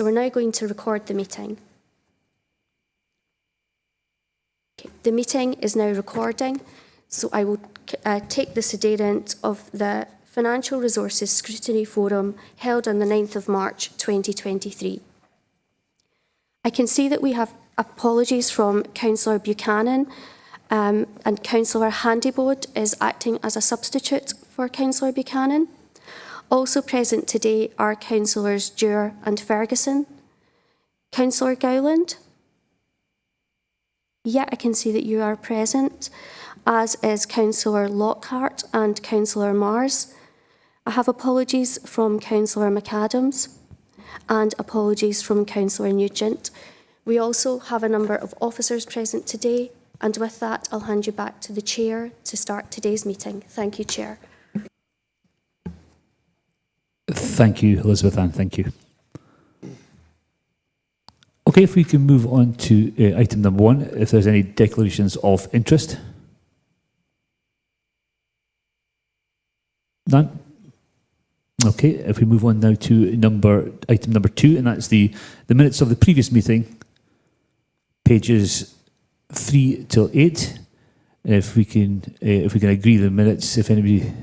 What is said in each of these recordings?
So we're now going to record the meeting. Okay, the meeting is now recording, so I will take the sederunt of the Financial Resources Scrutiny Forum held on the 9th of March 2023. I can see that we have apologies from Councillor Buchanan and Councillor Handybode is acting as a substitute for Councillor Buchanan. Also present today are Councillors Dewar and Ferguson. Councillor Gowland? Yeah, I can see that you are present, as is Councillor Lockhart and Councillor Mars. I have apologies from Councillor McAdams and apologies from Councillor Nugent. We also have a number of officers present today, and with that, I'll hand you back to the Chair to start today's meeting. Thank you, Chair. Thank you, Elizabeth Ann. Thank you. Okay, if we can move on to item number 1, if there's any declarations of interest. None? Okay, if we move on now to item number 2, and that's the minutes of the previous meeting, pages 3 till 8. If we can agree the minutes, if anybody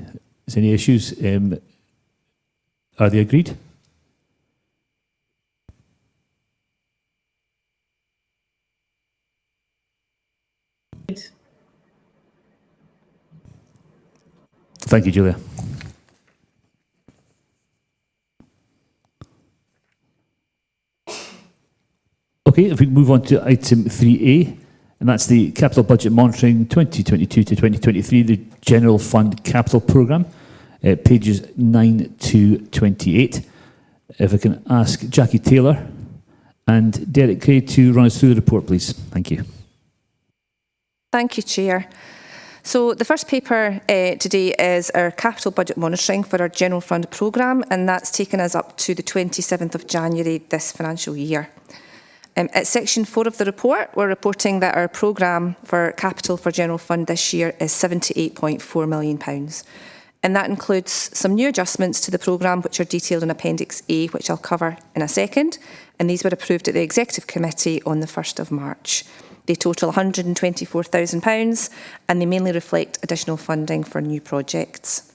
has any issues, are they agreed? Thank you, Julia. Okay, if we move on to item 3A, and that's the Capital Budget Monitoring 2022 to 2023, the General Fund Capital Programme, pages 9 to 28. If I can ask Jackie Taylor and Derek Craig to run us through the report, please. Thank you. Thank you, Chair. So the first paper today is our capital budget monitoring for our General Fund programme, and that's taken us up to the 27th of January this financial year. At section 4 of the report, we're reporting that our programme for capital for General Fund this year is £78.4 million. And that includes some new adjustments to the programme which are detailed in Appendix A, which I'll cover in a second. And these were approved at the Executive Committee on the 1st of March. They total £124,000 and they mainly reflect additional funding for new projects.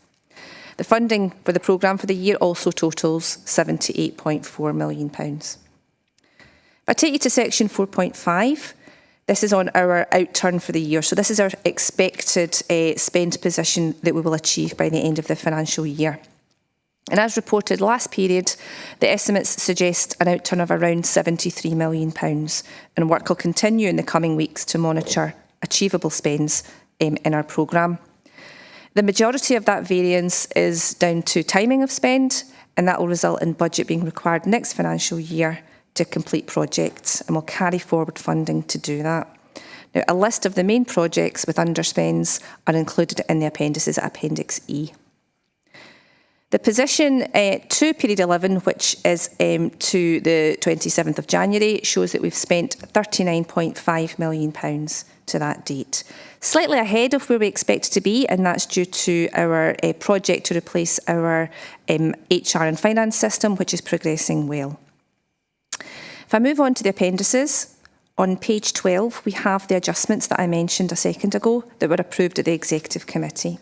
The funding for the programme for the year also totals £78.4 million. If I take you to section 4.5, this is on our outturn for the year. So this is our expected spend position that we will achieve by the end of the financial year. And as reported last period, the estimates suggest an outturn of around £73 million, and work will continue in the coming weeks to monitor achievable spends in our programme. The majority of that variance is down to timing of spend, and that will result in budget being required next financial year to complete projects, and we'll carry forward funding to do that. Now, a list of the main projects with underspends are included in the appendices at Appendix E. The position to period 11, which is to the 27th of January, shows that we've spent £39.5 million to that date. Slightly ahead of where we expect to be, and that's due to our project to replace our HR and finance system, which is progressing well. If I move on to the appendices, on page 12, we have the adjustments that I mentioned a second ago that were approved at the Executive Committee.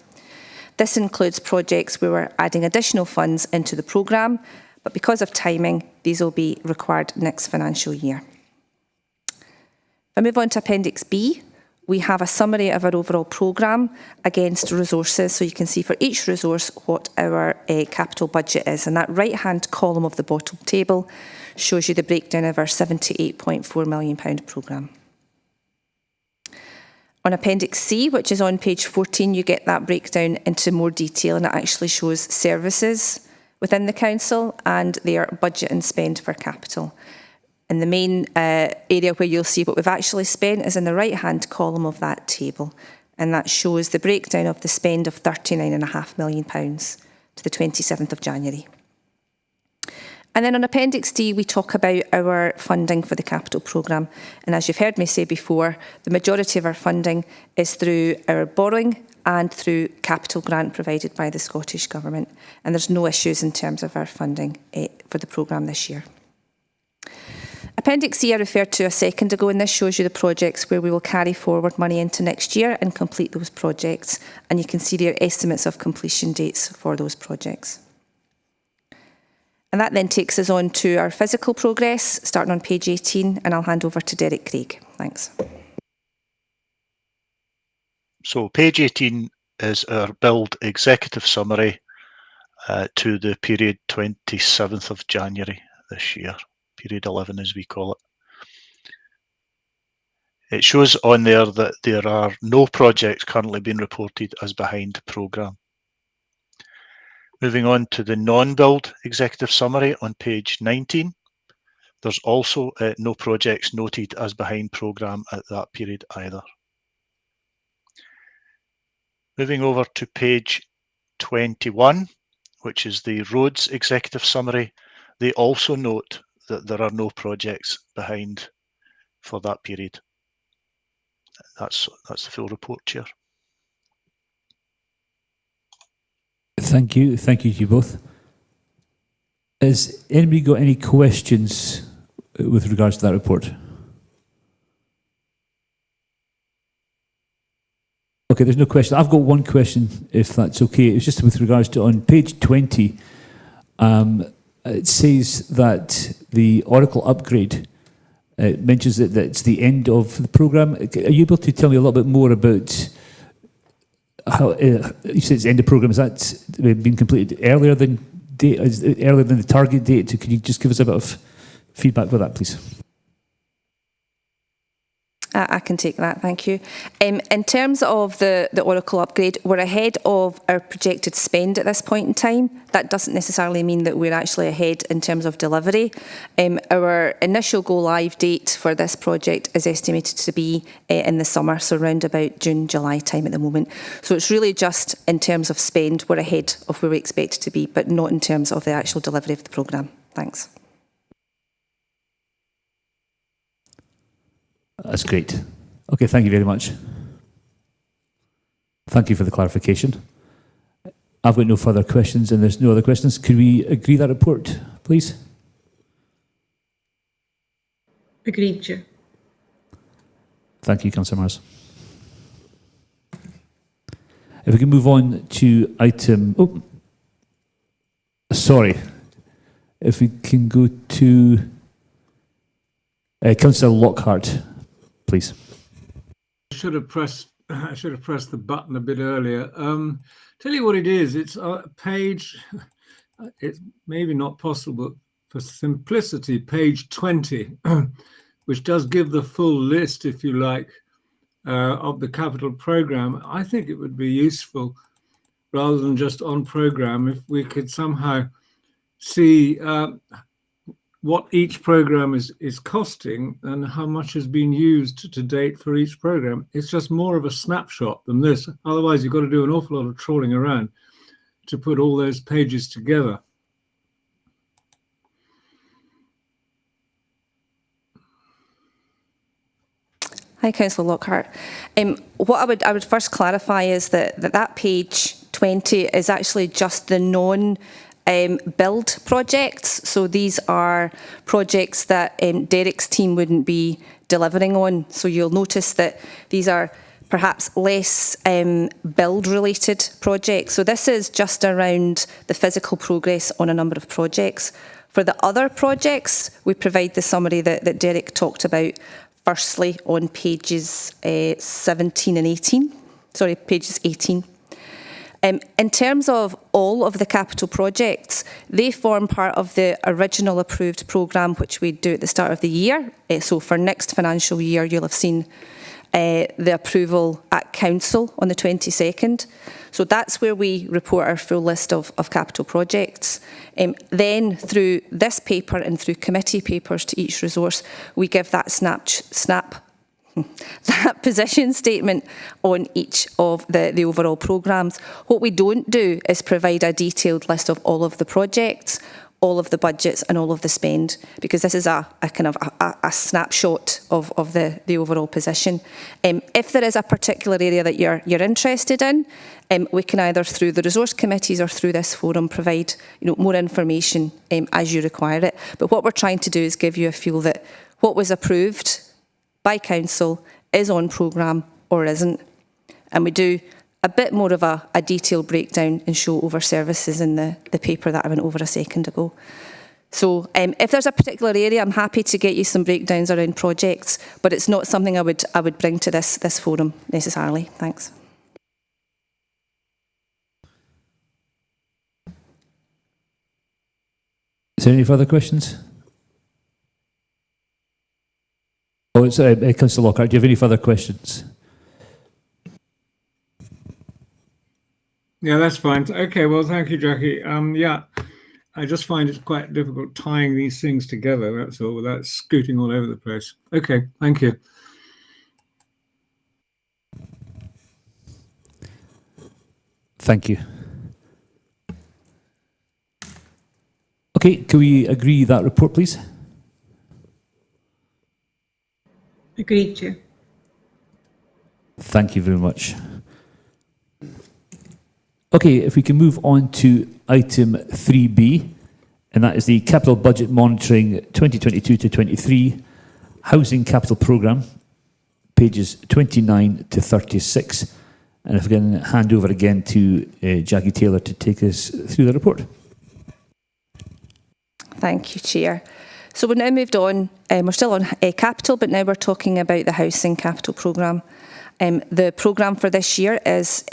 This includes projects where we're adding additional funds into the programme, but because of timing, these will be required next financial year. If I move on to Appendix B, we have a summary of our overall programme against resources, so you can see for each resource what our capital budget is, and that right-hand column of the bottom table shows you the breakdown of our £78.4 million programme. On Appendix C, which is on page 14, you get that breakdown into more detail, and it actually shows services within the council and their budget and spend for capital. And the main area where you'll see what we've actually spent is in the right-hand column of that table, and that shows the breakdown of the spend of £39.5 million to the 27th of January. And then on Appendix D, we talk about our funding for the capital programme. And as you've heard me say before, the majority of our funding is through our borrowing and through capital grant provided by the Scottish Government. And there's no issues in terms of our funding for the programme this year. Appendix C I referred to a second ago, and this shows you the projects where we will carry forward money into next year and complete those projects. And you can see their estimates of completion dates for those projects. And that then takes us on to our physical progress, starting on page 18, and I'll hand over to Derek Craig. Thanks. So page 18 is our build executive summary to the period 27th of January this year, period 11 as we call it. It shows on there that there are no projects currently being reported as behind programme. Moving on to the non-build executive summary on page 19, there's also no projects noted as behind programme at that period either. Moving over to page 21, which is the roads executive summary, they also note that there are no projects behind for that period. That's the full report, Chair. Thank you to you both. Has anybody got any questions with regards to that report? Okay, there's no question. I've got one question, if that's okay. It's just with regards to on page 20, it says that the Oracle upgrade mentions that it's the end of the programme. Are you able to tell me a little bit more about how you said it's the end of programme? Is that been completed earlier than the target date? Could you just give us a bit of feedback with that, please? I can take that, thank you. In terms of the Oracle upgrade, we're ahead of our projected spend at this point in time. That doesn't necessarily mean that we're actually ahead in terms of delivery. Our initial go live date for this project is estimated to be in the summer, so around about June, July time at the moment. So it's really just in terms of spend, we're ahead of where we expect to be, but not in terms of the actual delivery of the programme. Thanks. That's great. Okay, thank you very much. Thank you for the clarification. I've got no further questions and there's no other questions. Could we agree that report, please? Agreed, Chair. Thank you, Councillor Mars. If we can move on to item... Oh, sorry. If we can go to Councillor Lockhart, please. I should have pressed the button a bit earlier. Tell you what it is. It's page. It's maybe not possible for simplicity. Page 20, which does give the full list, if you like, of the capital programme. I think it would be useful, rather than just on programme, if we could somehow see what each programme is costing and how much has been used to date for each programme. It's just more of a snapshot than this. Otherwise, you've got to do an awful lot of trawling around to put all those pages together. Hi, Councillor Lockhart. What I would first clarify is that page 20 is actually just the build projects. So these are projects that Derek's team wouldn't be delivering on. So you'll notice that these are perhaps less build related projects. So this is just around the physical progress on a number of projects. For the other projects, we provide the summary that Derek talked about firstly on pages 17 and 18. Sorry, pages 18. In terms of all of the capital projects, they form part of the original approved programme which we do at the start of the year. So for next financial year, you'll have seen the approval at Council on the 22nd. So that's where we report our full list of capital projects. Then through this paper and through committee papers to each resource, we give that that position statement on each of the overall programmes. What we don't do is provide a detailed list of all of the projects. all of the budgets and all of the spend, because this is a kind of a snapshot of the overall position. If there is a particular area that you're interested in, we can either through the resource committees or through this forum provide more information as you require it. But what we're trying to do is give you a feel that what was approved by council is on programme or isn't. And we do a bit more of a detailed breakdown and show over services in the paper that I went over a second ago. So if there's a particular area, I'm happy to get you some breakdowns around projects, but it's not something I would bring to this forum necessarily. Thanks. Is there any further questions? Oh, it's Councillor Lockhart. Do you have any further questions? Yeah, that's fine. Okay, well, thank you, Jackie. Yeah, I just find it quite difficult tying these things together, that's all, without scooting all over the place. Okay, thank you. Thank you. Okay, can we agree that report, please? Agreed, Chair. Thank you very much. Okay, if we can move on to item 3B, and that is the Capital Budget Monitoring 2022 to 23 Housing Capital Programme, pages 29 to 36. And if we can hand over again to Jackie Taylor to take us through the report. Thank you, Chair. So we've now moved on, we're still on capital, but now we're talking about the Housing Capital Programme. The programme for this year is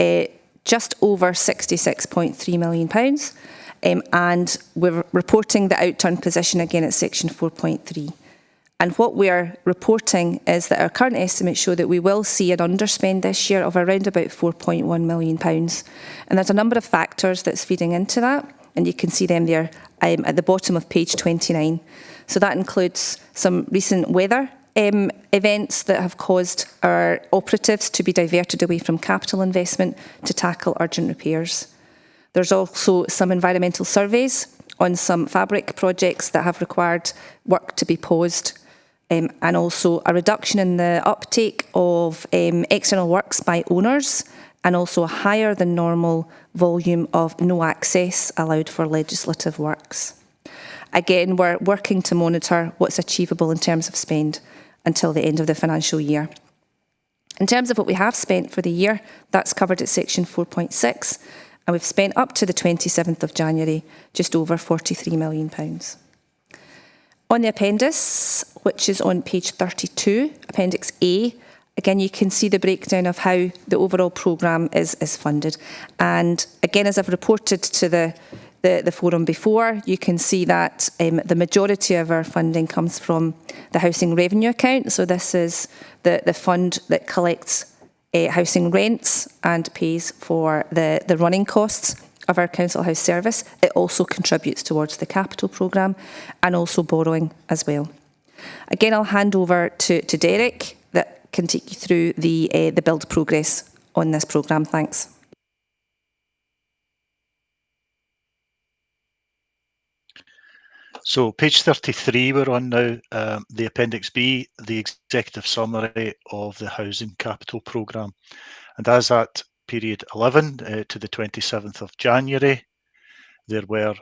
just over £66.3 million, and we're reporting the outturn position again at section 4.3. And what we're reporting is that our current estimates show that we will see an underspend this year of around about £4.1 million. And there's a number of factors that's feeding into that, and you can see them there at the bottom of page 29. So that includes some recent weather events that have caused our operatives to be diverted away from capital investment to tackle urgent repairs. There's also some environmental surveys on some fabric projects that have required work to be paused, and also a reduction in the uptake of external works by owners, and also a higher than normal volume of no access allowed for legislative works. Again, we're working to monitor what's achievable in terms of spend until the end of the financial year. In terms of what we have spent for the year, that's covered at section 4.6, and we've spent up to the 27th of January just over £43 million. On the appendix, which is on page 32, Appendix A, again, you can see the breakdown of how the overall programme is funded. And again, as I've reported to the forum before, you can see that the majority of our funding comes from the housing revenue account. So this is the fund that collects housing rents and pays for the running costs of our council house service. It also contributes towards the capital programme and also borrowing as well. Again, I'll hand over to Derek that can take you through the build progress on this programme. Thanks. So page 33 we're on now, the Appendix B, the executive summary of the Housing Capital Programme. And as at period 11 to the 27th of January, there were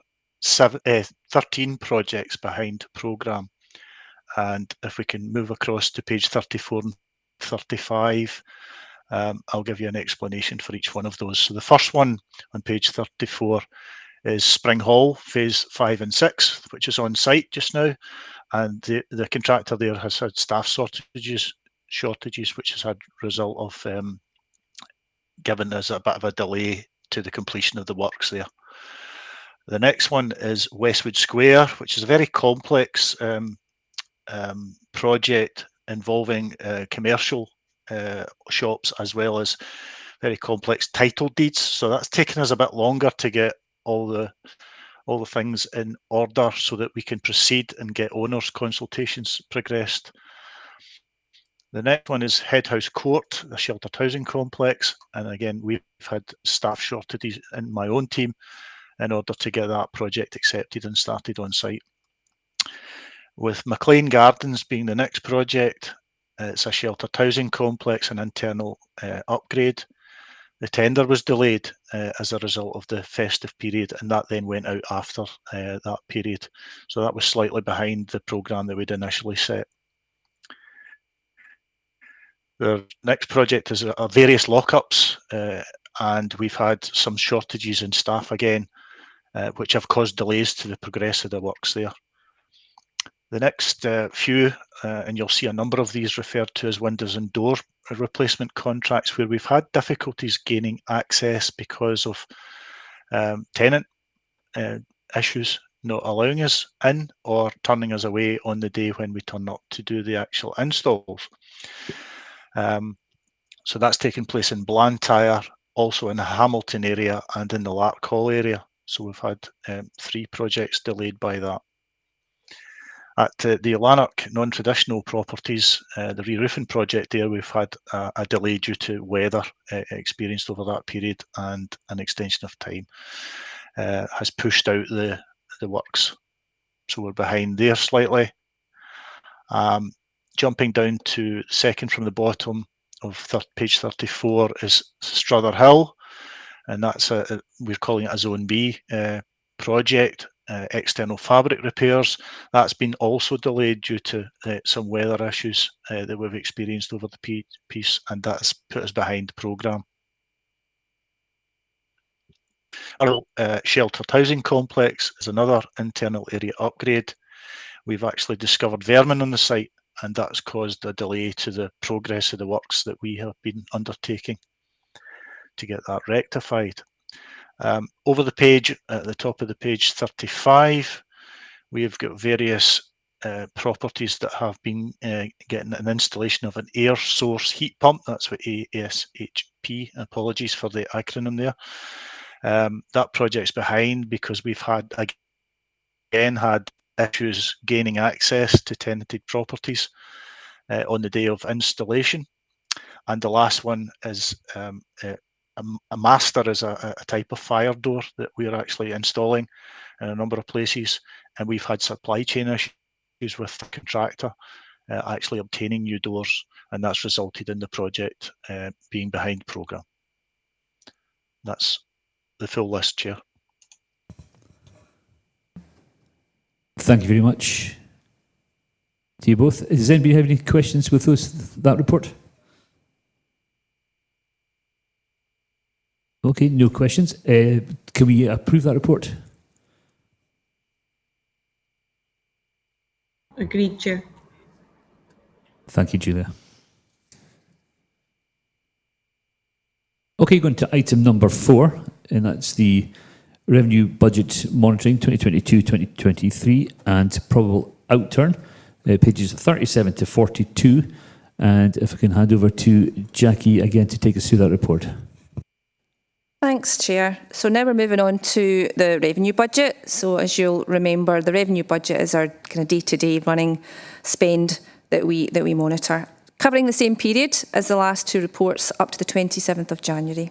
13 projects behind programme. And if we can move across to page 34 and 35, I'll give you an explanation for each one of those. So the first one on page 34 is Spring Hall, phase 5 and 6, which is on site just now. And the contractor there has had staff shortages, which has had result of giving us a bit of a delay to the completion of the works there. The next one is Westwood Square, which is a very complex project involving commercial shops as well as very complex title deeds. So that's taken us a bit longer to get all the things in order so that we can proceed and get owners' consultations progressed. The next one is Head House Court, a sheltered housing complex, and again we've had staff shortages in my own team in order to get that project accepted and started on site. With McLean Gardens being the next project, it's a sheltered housing complex and internal upgrade. The tender was delayed as a result of the festive period, and that then went out after that period. So that was slightly behind the programme that we'd initially set. The next project is various lockups, and we've had some shortages in staff again, which have caused delays to the progress of the works there. The next few, and you'll see a number of these referred to as windows and door replacement contracts, where we've had difficulties gaining access because of tenant issues not allowing us in or turning us away on the day when we turn up to do the actual installs. So that's taken place in Blantyre, also in the Hamilton area and in the Larkhall area. So we've had 3 projects delayed by that. At the Lanark non-traditional properties, the re-roofing project there, we've had a delay due to weather experienced over that period, and an extension of time has pushed out the works. So we're behind there slightly. Jumping down to second from the bottom of page 34 is Strother Hill, and that's we're calling it a Zone B project. External fabric repairs, that's been also delayed due to some weather issues that we've experienced over the piece, and that's put us behind the programme. Our sheltered housing complex is another internal area upgrade. We've actually discovered vermin on the site, and that's caused a delay to the progress of the works that we have been undertaking to get that rectified. Over the page, at the top of the page 35, we've got various properties that have been getting an installation of an air source heat pump. That's what ASHP, apologies for the acronym there. That project's behind because we've had issues gaining access to tenanted properties on the day of installation. And the last one is a master is a type of fire door that we're actually installing in a number of places, and we've had supply chain issues with the contractor actually obtaining new doors, and that's resulted in the project being behind programme. That's the full list, Chair. Thank you very much to you both. Does anybody have any questions with that report? Okay, no questions. Can we approve that report? Agreed, Chair. Thank you, Julia. Okay, going to item number 4, and that's the Revenue Budget Monitoring 2022-2023 and Probable Outturn, pages 37 to 42. And if I can hand over to Jackie again to take us through that report. Thanks, Chair. So now we're moving on to the revenue budget. So as you'll remember, the revenue budget is our kind of day-to-day running spend that we monitor, covering the same period as the last 2 reports up to the 27th of January.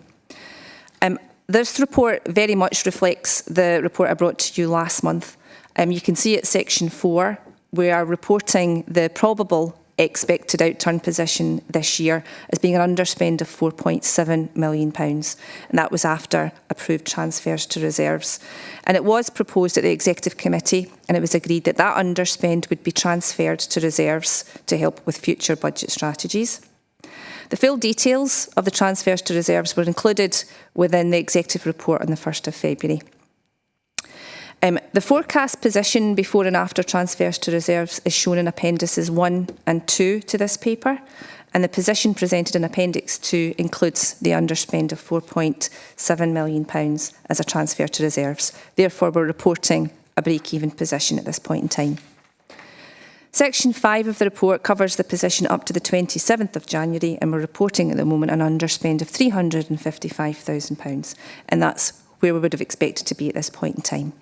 This report very much reflects the report I brought to you last month. You can see at section 4, we are reporting the probable expected outturn position this year as being an underspend of £4.7 million. And that was after approved transfers to reserves. And it was proposed at the Executive Committee, and it was agreed that that underspend would be transferred to reserves to help with future budget strategies. The full details of the transfers to reserves were included within the Executive Report on the 1st of February. The forecast position before and after transfers to reserves is shown in Appendices 1 and 2 to this paper, and the position presented in Appendix 2 includes the underspend of £4.7 million as a transfer to reserves. Therefore, we're reporting a break-even position at this point in time. Section 5 of the report covers the position up to the 27th of January, and we're reporting at the moment an underspend of £355,000, and that's where we would have expected to be at this point in time.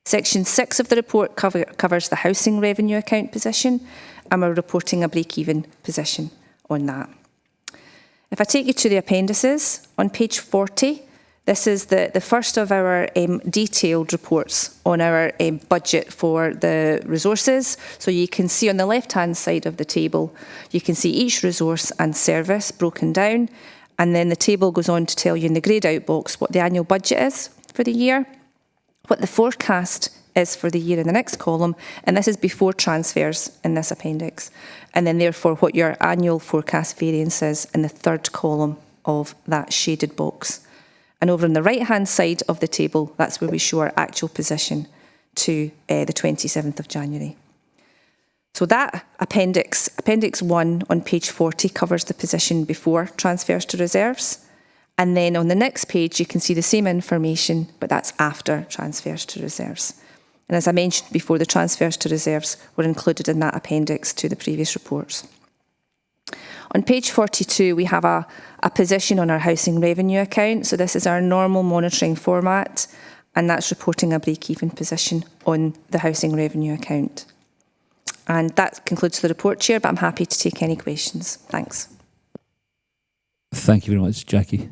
Section 6 of the report covers the housing revenue account position, and we're reporting a break-even position on that. If I take you to the appendices, on page 40, This is the first of our detailed reports on our budget for the resources. So you can see on the left-hand side of the table, you can see each resource and service broken down. And then the table goes on to tell you in the greyed out box what the annual budget is for the year, what the forecast is for the year in the next column, and this is before transfers in this appendix. And then therefore what your annual forecast variance is in the third column of that shaded box. And over on the right-hand side of the table, that's where we show our actual position to the 27th of January. So that Appendix 1 on page 40 covers the position before transfers to reserves. And then on the next page, you can see the same information, but that's after transfers to reserves. And as I mentioned before, the transfers to reserves were included in that appendix to the previous reports. On page 42, we have a position on our housing revenue account. So this is our normal monitoring format, and that's reporting a break-even position on the housing revenue account. And that concludes the report, Chair, but I'm happy to take any questions. Thanks. Thank you very much, Jackie.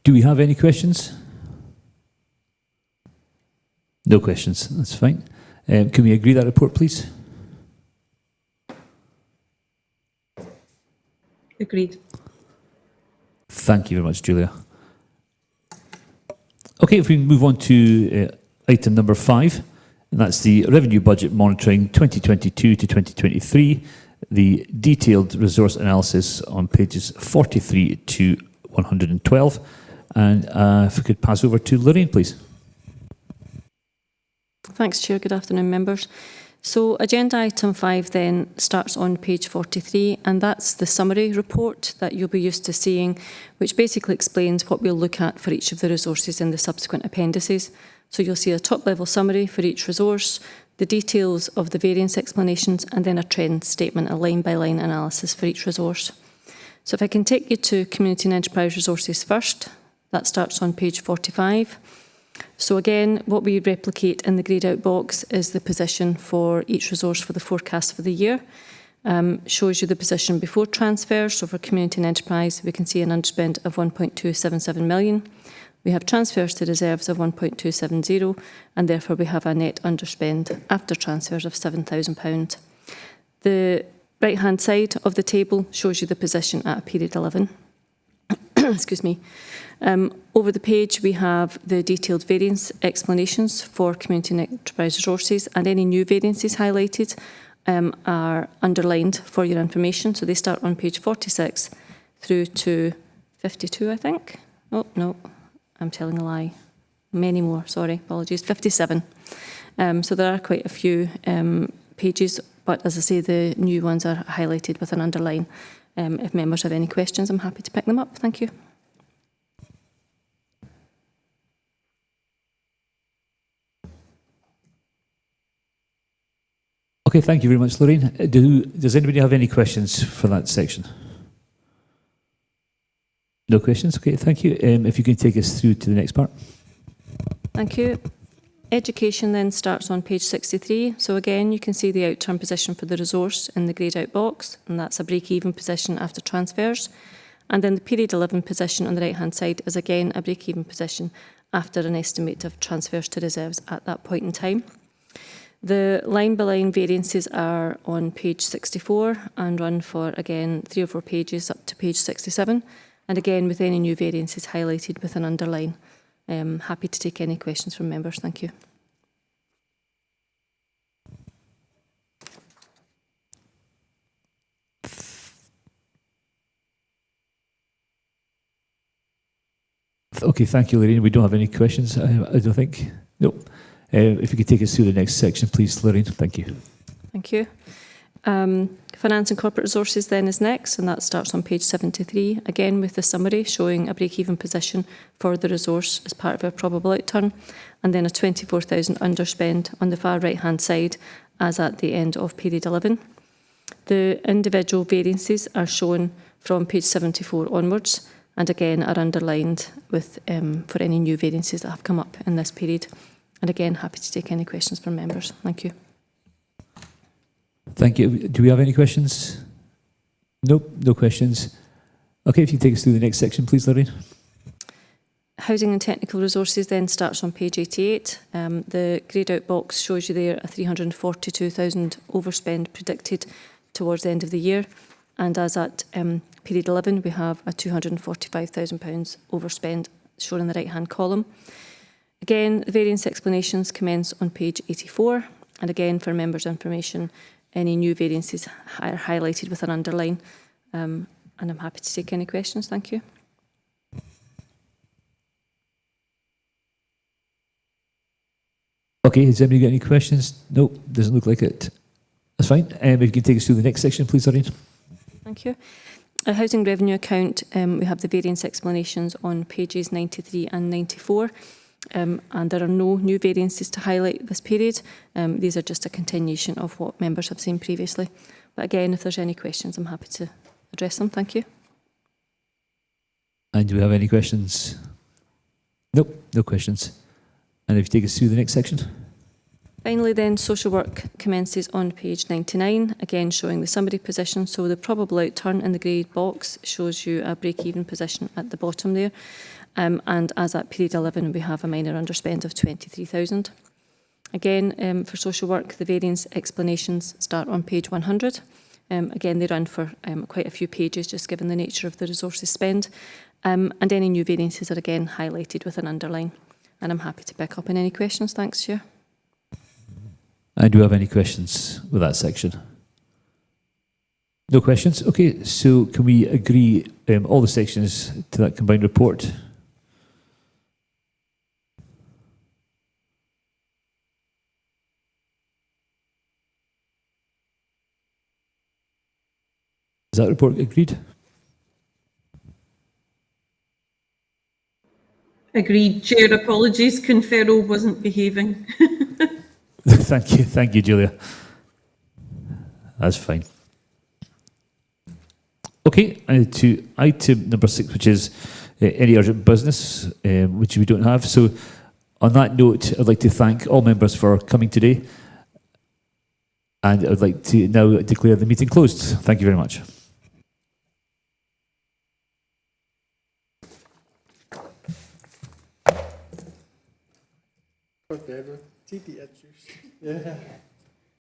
Do we have any questions? No questions, that's fine. Can we agree that report, please? Agreed. Thank you very much, Julia. Okay, if we move on to item number 5, and that's the Revenue Budget Monitoring 2022 to 2023, the detailed resource analysis on pages 43 to 112. And if we could pass over to Lorraine, please. Thanks, Chair. Good afternoon, members. So agenda item 5 then starts on page 43, and that's the summary report that you'll be used to seeing, which basically explains what we'll look at for each of the resources in the subsequent appendices. So you'll see a top-level summary for each resource, the details of the variance explanations, and then a trend statement, a line-by-line analysis for each resource. So if I can take you to Community and Enterprise Resources first, that starts on page 45. So again, what we replicate in the greyed out box is the position for each resource for the forecast for the year. Shows you the position before transfers. So for Community and Enterprise, we can see an underspend of 1.277 million. We have transfers to reserves of 1.270, and therefore we have a net underspend after transfers of £7,000. The right-hand side of the table shows you the position at period 11. Excuse me. Over the page, we have the detailed variance explanations for Community and Enterprise Resources, and any new variances highlighted are underlined for your information. So they start on page 46 through to 52, I think. Oh, no, I'm telling a lie. Many more, sorry, apologies, 57. So there are quite a few pages, but as I say, the new ones are highlighted with an underline. If members have any questions, I'm happy to pick them up. Thank you. Okay, thank you very much, Lorraine. Does anybody have any questions for that section? No questions? Okay, thank you. If you can take us through to the next part. Thank you. Education then starts on page 63. So again, you can see the outturn position for the resource in the greyed out box, and that's a break-even position after transfers. And then the period 11 position on the right-hand side is again a break-even position after an estimate of transfers to reserves at that point in time. The line-by-line variances are on page 64 and run for, again, 3 or 4 pages up to page 67. And again, with any new variances highlighted with an underline. Happy to take any questions from members. Thank you. Okay, thank you, Lorraine. We don't have any questions, I don't think. Nope. If you could take us through the next section, please, Lorraine. Thank you. Thank you. Finance and Corporate Resources then is next, and that starts on page 73, again with the summary showing a break-even position for the resource as part of our probable outturn, and then a 24,000 underspend on the far right-hand side as at the end of period 11. The individual variances are shown from page 74 onwards, and again are underlined with for any new variances that have come up in this period. And again, happy to take any questions from members. Thank you. Thank you. Do we have any questions? Nope, no questions. Okay, if you can take us through the next section, please, Lorraine. Housing and technical resources then starts on page 88. The greyed out box shows you there a 342,000 overspend predicted towards the end of the year. And as at period 11, we have a £245,000 overspend shown in the right-hand column. Again, the variance explanations commence on page 84. And again, for members' information, any new variances are highlighted with an underline. And I'm happy to take any questions. Thank you. Okay, has anybody got any questions? No, doesn't look like it. That's fine. If you can take us through the next section, please, Lorraine. Thank you. A housing revenue account, we have the variance explanations on pages 93 and 94. And there are no new variances to highlight this period. These are just a continuation of what members have seen previously. But again, if there's any questions, I'm happy to address them. Thank you. And do we have any questions? Nope, no questions. And if you take us through the next section. Finally then, social work commences on page 99, again showing the summary position. So the probable outturn in the greyed box shows you a break-even position at the bottom there. And as at period 11, we have a minor underspend of 23,000. Again, for social work, the variance explanations start on page 100. Again, they run for quite a few pages, just given the nature of the resources spend. And any new variances are again highlighted with an underline. And I'm happy to pick up on any questions. Thanks, Chair. And do you have any questions with that section? No questions? Okay, so can we agree all the sections to that combined report? Is that report agreed? Agreed, Chair. Apologies, Confero wasn't behaving. Thank you, Julia. That's fine. Okay, to item number 6, which is any urgent business, which we don't have. So on that note, I'd like to thank all members for coming today. And I'd like to now declare the meeting closed. Thank you very much. We hebben TP-adju's. Ja.